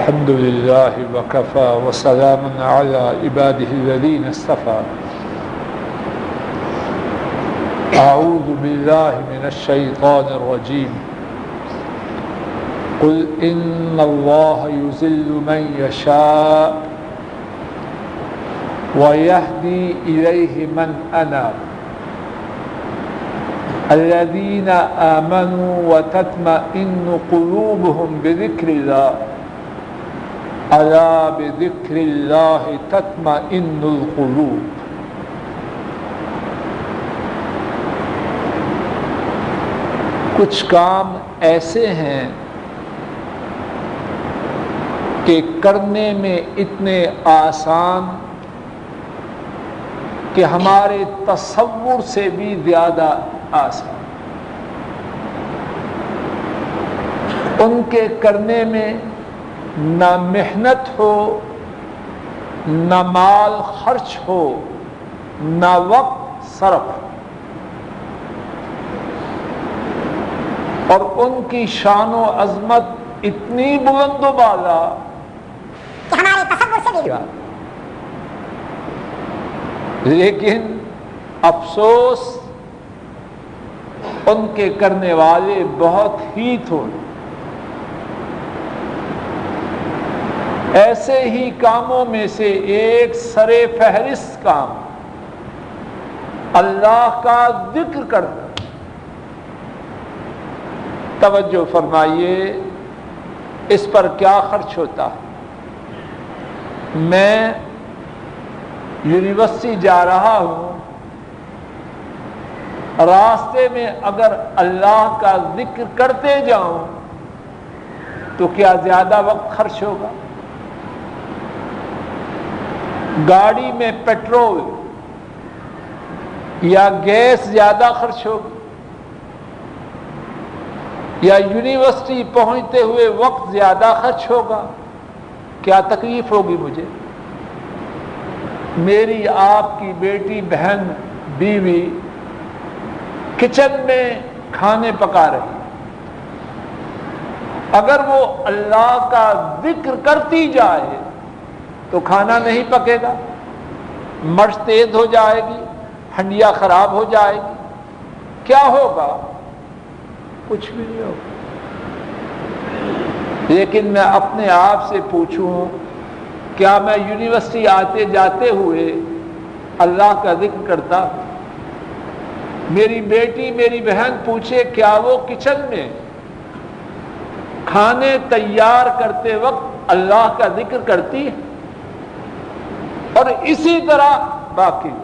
الحمد لله وكفى وسلام على عباده الذين اصطفى. أعوذ بالله من الشيطان الرجيم. قل إن الله يذل من يشاء ويهدي إليه من أناب الذين آمنوا وتطمئن قلوبهم بذكر الله ألا بذكر الله تطمئن القلوب. کچھ کام ایسے ہیں کہ کرنے میں اتنے آسان کہ ہمارے تصور سے بھی زیادہ آسان. ان کے کرنے میں نہ محنت ہو، نہ مال خرچ ہو، نہ وقت صرف ہو، اور ان کی شان و عظمت اتنی بلند و بالا کہ ہمارے تصور سے بھی. لیکن افسوس ان کے کرنے والے بہت ہی تھوڑے. ایسے ہی کاموں میں سے ایک سر فہرست کام اللہ کا ذکر کرنا. توجہ فرمائیے، اس پر کیا خرچ ہوتا ہے. میں یونیورسٹی جا رہا ہوں، راستے میں اگر اللہ کا ذکر کرتے جاؤں تو کیا زیادہ وقت خرچ ہوگا؟ گاڑی میں پیٹرول یا گیس زیادہ خرچ ہوگی، یا یونیورسٹی پہنچتے ہوئے وقت زیادہ خرچ ہوگا؟ کیا تکلیف ہوگی مجھے؟ میری آپ کی بیٹی، بہن، بیوی کچن میں کھانے پکا رہی، اگر وہ اللہ کا ذکر کرتی جائے تو کھانا نہیں پکے گا، مرچ تیز ہو جائے گی، ہنڈیا خراب ہو جائے گی. کیا ہوگا؟ کچھ بھی نہیں ہوگا. لیکن میں اپنے آپ سے پوچھوں، کیا میں یونیورسٹی آتے جاتے ہوئے اللہ کا ذکر کرتا؟ میری بیٹی، میری بہن پوچھے، کیا وہ کچن میں کھانے تیار کرتے وقت اللہ کا ذکر کرتی ہے؟ اور اسی طرح باقی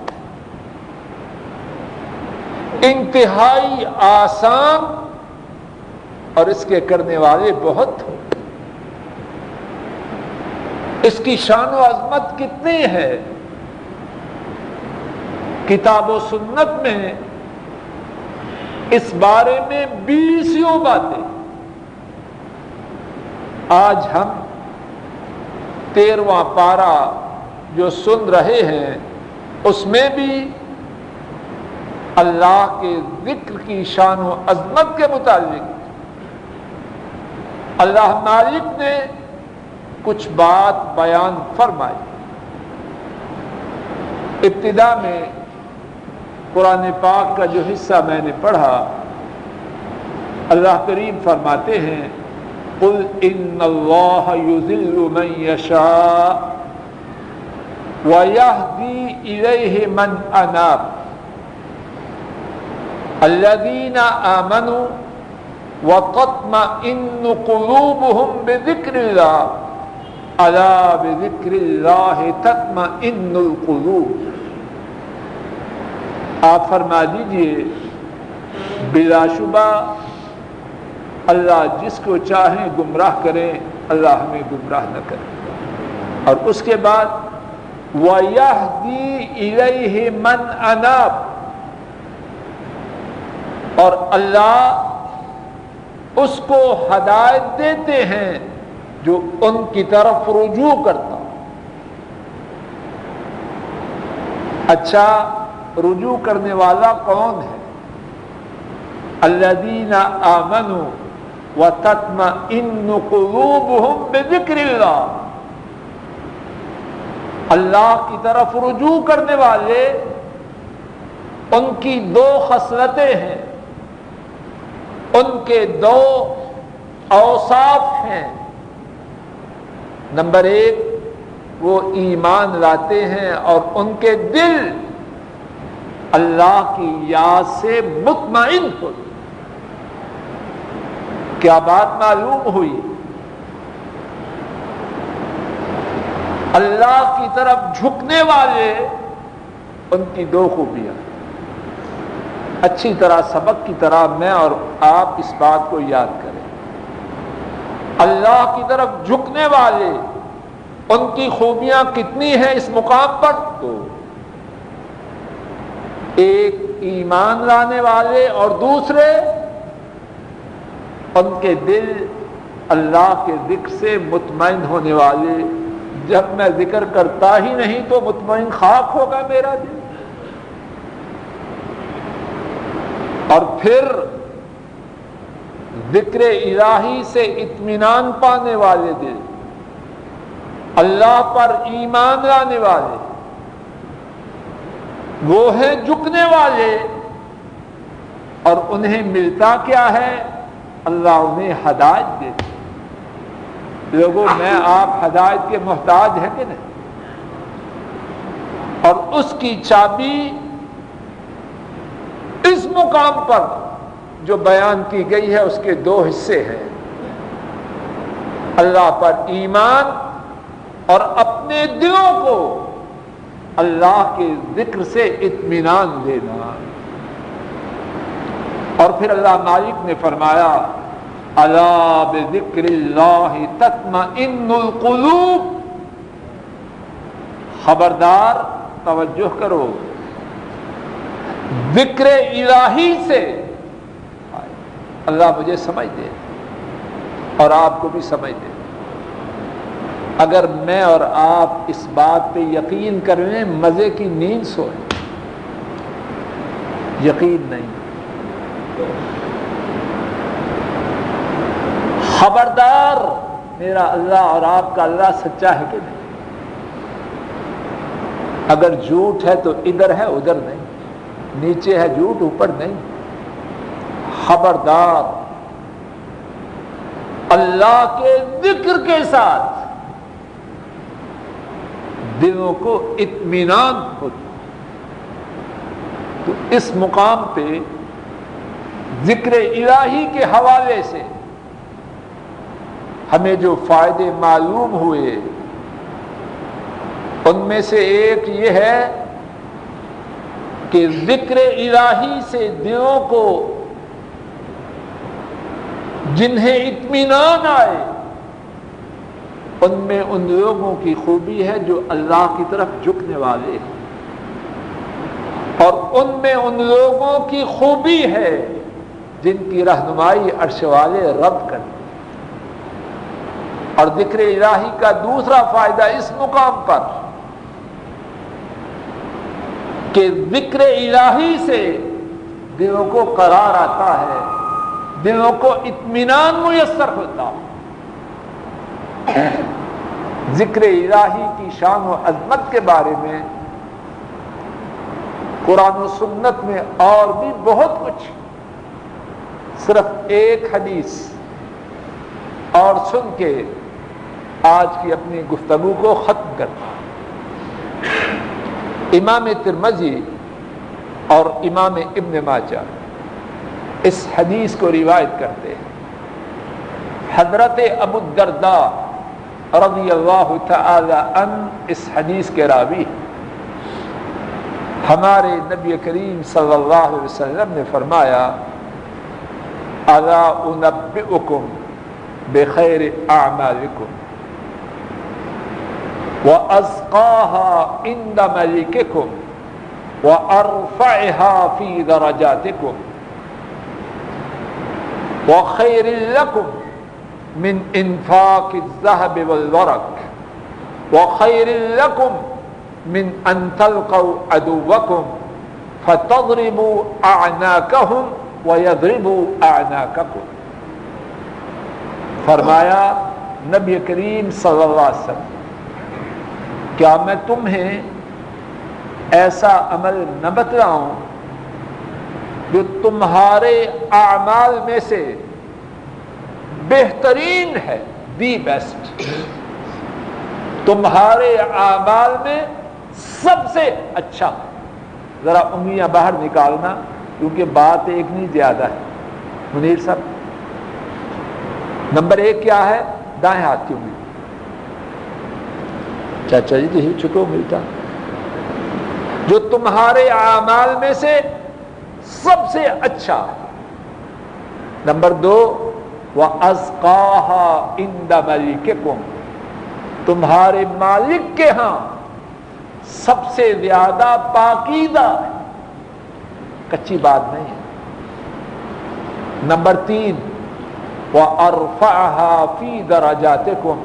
انتہائی آسان، اور اس کے کرنے والے بہت ہو. اس کی شان و عظمت کتنی ہے؟ کتاب و سنت میں اس بارے میں 20 باتیں. آج ہم 13واں پارہ جو سن رہے ہیں، اس میں بھی اللہ کے ذکر کی شان و عظمت کے متعلق اللہ مالک نے کچھ بات بیان فرمائی. ابتدا میں قرآن پاک کا جو حصہ میں نے پڑھا، اللہ کریم فرماتے ہیں، قل ان اللہ یذل من یشاء وَيَهْدِي إِلَيْهِ مَنْ أَنَابَ الَّذِينَ آمَنُوا وَتَطْمَئِنُّ قُلُوبُهُمْ بِذِكْرِ اللَّهِ أَلَا بِذِكْرِ اللَّهِ تَطْمَئِنُّ الْقُلُوبُ. آپ فرما دیجئے، بلا شبہ اللہ جس کو چاہیں گمراہ کریں، اللہ ہمیں گمراہ نہ کرے. اور اس کے بعد وَيَهْدِي إِلَيْهِ مَنْ أَنَابَ، اور اللہ اس کو ہدایت دیتے ہیں جو ان کی طرف رجوع کرتا. اچھا، رجوع کرنے والا کون ہے؟ الذین آمنوا وَتَطْمَئِنُّ قُلُوبُهُمْ بِذِكْرِ اللَّهِ، اللہ کی طرف رجوع کرنے والے ان کی دو خصلتیں ہیں، ان کے دو اوصاف ہیں۔ نمبر ایک، وہ ایمان لاتے ہیں اور ان کے دل اللہ کی یاد سے مطمئن ہوتے۔ کیا بات معلوم ہوئی؟ اللہ کی طرف جھکنے والے ان کی دو خوبیاں، اچھی طرح سبق کی طرح میں اور آپ اس بات کو یاد کریں۔ اللہ کی طرف جھکنے والے ان کی خوبیاں کتنی ہیں اس مقام پر؟ تو ایک ایمان لانے والے اور دوسرے ان کے دل اللہ کے ذکر سے مطمئن ہونے والے۔ جب میں ذکر کرتا ہی نہیں تو مطمئن خاک ہوگا میرا دل۔ اور پھر ذکر الہی سے اطمینان پانے والے دل، اللہ پر ایمان لانے والے، وہ ہیں جھکنے والے، اور انہیں ملتا کیا ہے؟ اللہ انہیں ہدایت دیتے۔ لوگوں، میں آپ ہدایت کے محتاج ہیں کہ نہیں؟ اور اس کی چابی اس مقام پر جو بیان کی گئی ہے اس کے دو حصے ہیں، اللہ پر ایمان اور اپنے دلوں کو اللہ کے ذکر سے اطمینان دینا۔ اور پھر اللہ مالک نے فرمایا الا بذکر اللہ تطمئن القلوب، خبردار توجہ کرو، ذکر الہی سے اللہ مجھے سمجھ دے اور آپ کو بھی سمجھ دے۔ اگر میں اور آپ اس بات پہ یقین کر لیں، مزے کی نیند سوئیں، یقین نہیں، خبردار میرا اللہ اور آپ کا اللہ سچا ہے کہ نہیں؟ اگر جھوٹ ہے تو ادھر ہے ادھر نہیں، نیچے ہے جھوٹ اوپر نہیں۔ خبردار اللہ کے ذکر کے ساتھ دلوں کو اطمینان ہوتا۔ تو اس مقام پہ ذکر الہی کے حوالے سے ہمیں جو فائدے معلوم ہوئے ان میں سے ایک یہ ہے کہ ذکر الہی سے دلوں کو جنہیں اطمینان آئے ان میں ان لوگوں کی خوبی ہے جو اللہ کی طرف جھکنے والے ہیں، اور ان میں ان لوگوں کی خوبی ہے جن کی رہنمائی عرش والے رب کرتے۔ اور ذکر الہی کا دوسرا فائدہ اس مقام پر کہ ذکر الہی سے دلوں کو قرار آتا ہے، دلوں کو اطمینان میسر ہوتا۔ ذکر الہی کی شان و عظمت کے بارے میں قرآن و سنت میں اور بھی بہت کچھ، صرف ایک حدیث اور سن کے آج کی اپنی گفتگو کو ختم کرتا۔ امام ترمذی اور امام ابن ماجہ اس حدیث کو روایت کرتے ہیں۔ حضرت ابو الدرداء رضی اللہ تعالی عنہ اس حدیث کے راوی، ہمارے نبی کریم صلی اللہ علیہ وسلم نے فرمایا الا انبئکم بخیر اعمالکم وازقاها عند ملککم وارفعها في درجاتکم وخیر لکم من انفاق الذهب والورق وخیر لکم من ان تلقوا عدوکم فتضربوا اعناقهم ويضربوا اعناقكم۔ فرمایا نبی کریم صلی اللہ علیہ وسلم کیا میں تمہیں ایسا عمل نہ بتلاؤں جو تمہارے اعمال میں سے بہترین ہے، دی بیسٹ، تمہارے اعمال میں سب سے اچھا؟ ذرا انگلیاں باہر نکالنا کیونکہ بات ایک نہیں زیادہ ہے۔ منیر صاحب، نمبر 1 کیا ہے؟ دائیں ہاتھ کی انگلی۔ چاچا جی تو ہی چھٹو ملتا، جو تمہارے اعمال میں سے سب سے اچھا۔ نمبر 2 وَأَزْقَاهَا عِنْدَ مَلِكِكُمْ، تمہارے مالک کے ہاں سب سے زیادہ پاکیزہ ہے، کچی بات نہیں ہے۔ نمبر 3 وَأَرْفَعَهَا فِي دَرَجَاتِكُمْ،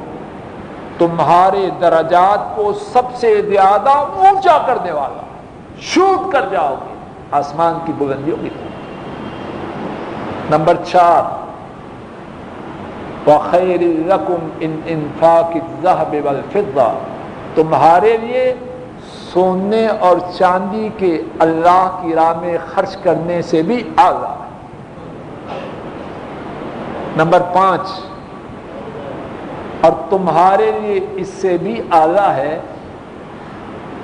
تمہارے درجات کو سب سے زیادہ اونچا کرنے والا، شوٹ کر جاؤ گے آسمان کی بلندیوں کی طرف۔ نمبر 4 وَخَيْرٍ لَكُمْ إِنْ إِنْفَاقِ الذَّهَبِ وَالْفِضَّةِ، تمہارے لیے سونے اور چاندی کے اللہ کی راہ میں خرچ کرنے سے بھی اعلیٰ ہے۔ نمبر 5 اور تمہارے لیے اس سے بھی اعلیٰ ہے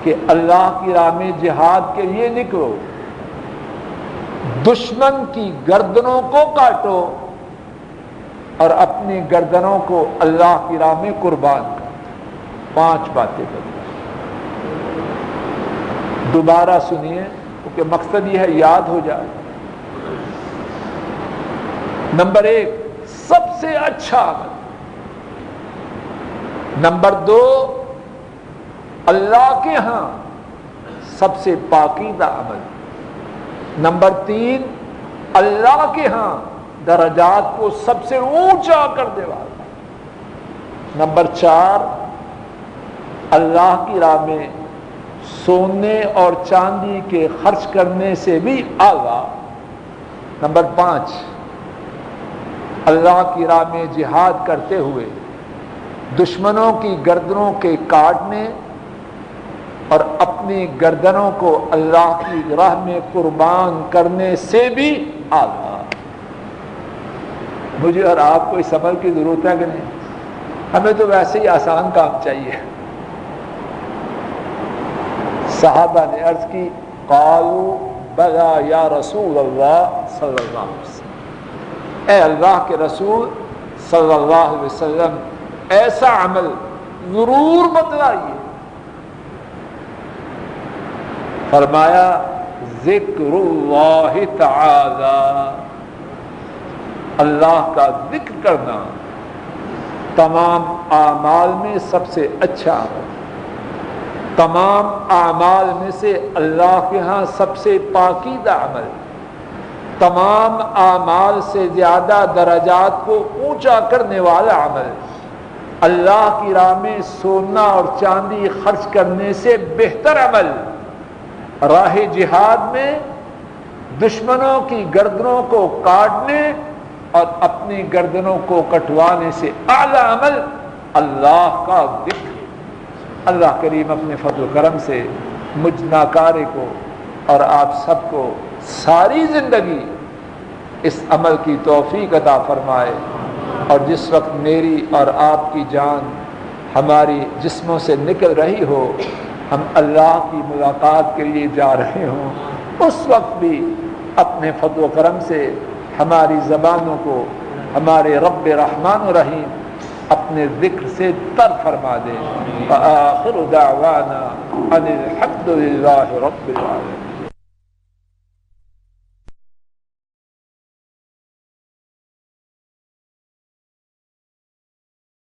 کہ اللہ کی راہ میں جہاد کے لیے نکلو، دشمن کی گردنوں کو کاٹو اور اپنی گردنوں کو اللہ کی راہ میں قربان کرو۔ 5 باتیں کرو، دوبارہ سنیے کیونکہ مقصد یہ ہے یاد ہو جائے۔ نمبر 1 سب سے اچھا عمل، نمبر 2 اللہ کے ہاں سب سے پاکیزہ عمل، نمبر 3 اللہ کے ہاں درجات کو سب سے اونچا کرنے والا، نمبر 4 اللہ کی راہ میں سونے اور چاندی کے خرچ کرنے سے بھی اعلیٰ، نمبر 5 اللہ کی راہ میں جہاد کرتے ہوئے دشمنوں کی گردنوں کے کاٹنے اور اپنی گردنوں کو اللہ کی راہ میں قربان کرنے سے بھی اعلیٰ۔ مجھے اور آپ کو اس عمل کی ضرورت ہے کہ نہیں؟ ہمیں تو ویسے ہی آسان کام چاہیے۔ صحابہ نے عرض کی قالوا بلا یا رسول اللہ صلی اللہ علیہ وسلم، اے اللہ کے رسول صلی اللہ علیہ وسلم ایسا عمل ضرور بتلائیے۔ فرمایا ذکر اللہ تعالی، اللہ کا ذکر کرنا تمام اعمال میں سب سے اچھا عمل، تمام اعمال میں سے اللہ کے ہاں سب سے پاکیزہ عمل، تمام اعمال سے زیادہ درجات کو اونچا کرنے والا عمل، اللہ کی راہ میں سونا اور چاندی خرچ کرنے سے بہتر عمل، راہ جہاد میں دشمنوں کی گردنوں کو کاٹنے اور اپنی گردنوں کو کٹوانے سے اعلی عمل اللہ کا ذکر۔ اللہ کریم اپنے فضل و کرم سے مجھ ناکارے کو اور آپ سب کو ساری زندگی اس عمل کی توفیق عطا فرمائے، اور جس وقت میری اور آپ کی جان ہماری جسموں سے نکل رہی ہو، ہم اللہ کی ملاقات کے لیے جا رہے ہوں، اس وقت بھی اپنے فضل و کرم سے ہماری زبانوں کو ہمارے رب رحمان و رحیم اپنے ذکر سے تر فرما دے۔ وآخر دعوانا ان الحمد للہ رب العالمین۔